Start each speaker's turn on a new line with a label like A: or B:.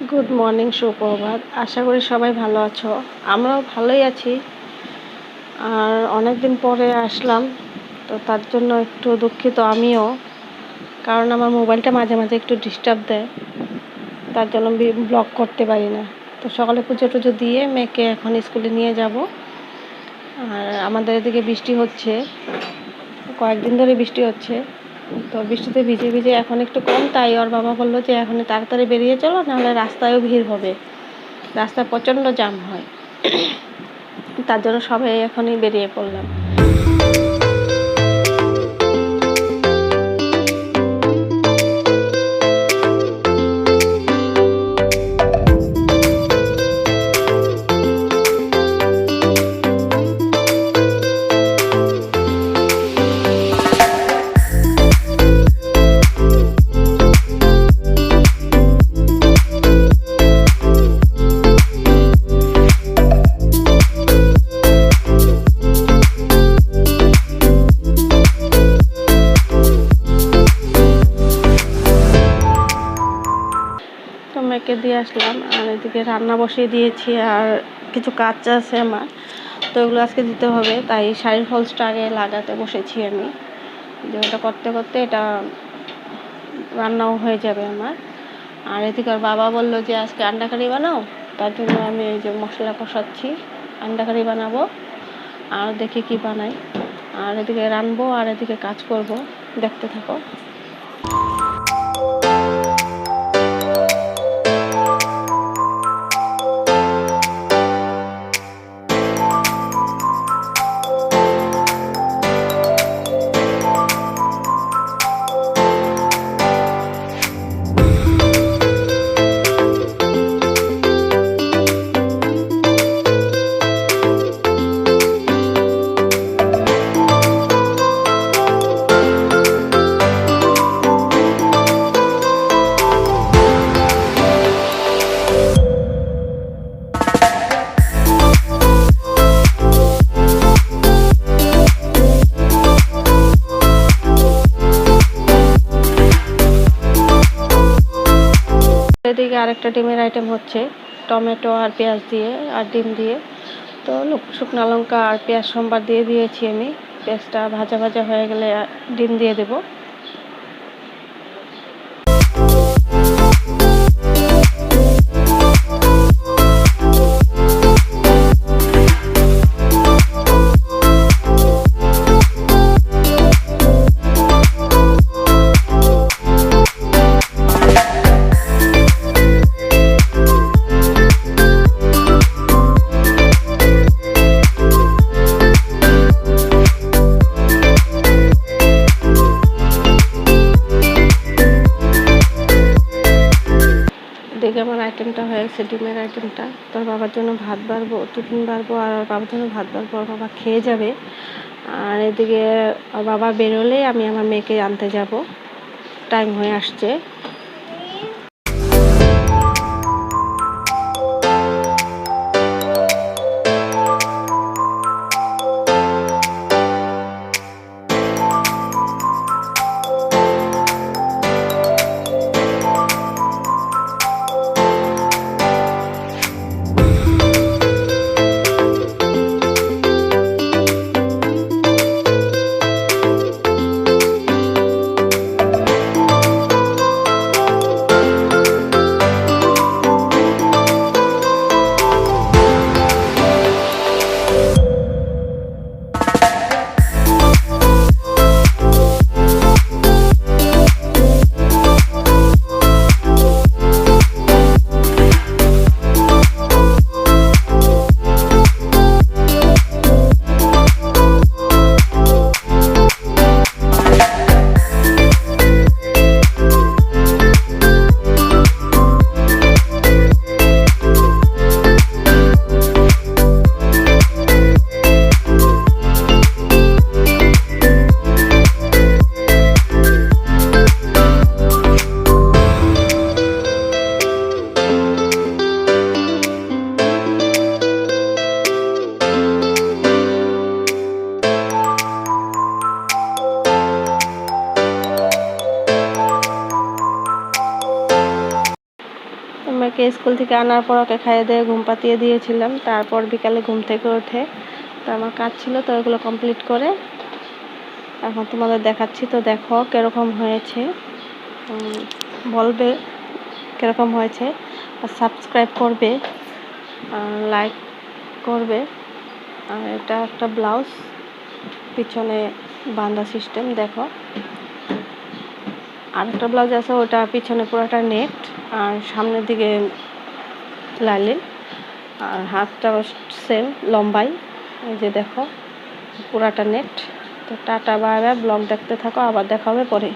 A: Good morning, সুপ্রভাত। আশা করি সবাই ভালো আছো। আমরাও ভালোই আছি। আর অনেক দিন পরে আসলাম, তো তার জন্য একটু দুঃখিত আমিও, কারণ আমার মোবাইলটা মাঝে মাঝে একটু ডিস্টার্ব দেয়, তার জন্য ব্লগ করতে পারি না। তো সকালে পুজো টুজো দিয়ে মেয়েকে এখন স্কুলে নিয়ে যাব। আর আমাদের এদিকে বৃষ্টি হচ্ছে, কয়েকদিন ধরে বৃষ্টি হচ্ছে। তো বৃষ্টিতে ভিজে ভিজে এখন একটু কম, তাই ওর বাবা বললো যে এখন তাড়াতাড়ি বেরিয়ে চলো, নাহলে রাস্তায়ও ভিড় হবে, রাস্তায় প্রচণ্ড জ্যাম হয়। তার জন্য সবাই এখনই বেরিয়ে পড়লাম। তো মেয়েকে দিয়ে আসলাম, আর এদিকে রান্না বসিয়ে দিয়েছি, আর কিছু কাজ আছে আমার, তো এগুলো আজকে দিতে হবে। তাই শাড়ির ফলসটা আগে লাগাতে বসেছি আমি, যে ওটা করতে করতে এটা রান্নাও হয়ে যাবে আমার। আর এদিকে ওর বাবা বললো যে আজকে আন্ডা কারি বানাও, তার জন্য আমি এই যে মশলা কষাচ্ছি, আন্ডা কারি বানাবো। আর দেখি কি বানাই, আর এদিকে রানবো আর এদিকে কাজ করব, দেখতে থাকো। এদিকে আরেকটা ডিমের আইটেম হচ্ছে, টমেটো আর পেঁয়াজ দিয়ে আর ডিম দিয়ে। তো শুকনো লঙ্কা আর পেঁয়াজ সোমবার দিয়ে দিয়েছি আমি। পেঁয়াজটা ভাজা ভাজা হয়ে গেলে ডিম দিয়ে দেবো। দেখে আমার আইটেমটা হয়ে গেছে, ডিমের আইটেমটা। তোর বাবার জন্য ভাত বাড়বো, টিফিন বাড়বো, আর বাবার জন্য ভাত বাড়বো, আর বাবা খেয়ে যাবে। আর এদিকে বাবা বেরোলে আমি আমার মেয়েকে আনতে যাব, টাইম হয়ে আসছে। ওকে স্কুল থেকে আনার পর ওকে খাইয়ে দিয়ে ঘুম পাতিয়ে দিয়েছিলাম। তারপর বিকালে ঘুম থেকে উঠে তো আমার কাজ ছিল, তো এগুলো কমপ্লিট করে এখন তোমাদের দেখাচ্ছি। তো দেখো কীরকম হয়েছে, বলবে কীরকম হয়েছে, আর সাবস্ক্রাইব করবে, লাইক করবে। আর এটা একটা ব্লাউজ, পিছনে বাঁধা সিস্টেম দেখো। আর একটা ব্লাউজ আছে, ওটা পিছনে পুরোটা নেট আর সামনের দিকে লাইলিন, আর হাতটা সেম লম্বাই। এই যে দেখো পুরাটা নেট। তো টাটা বাই বাই, ব্লগ দেখতে থাকো, আবার দেখা হবে পরে।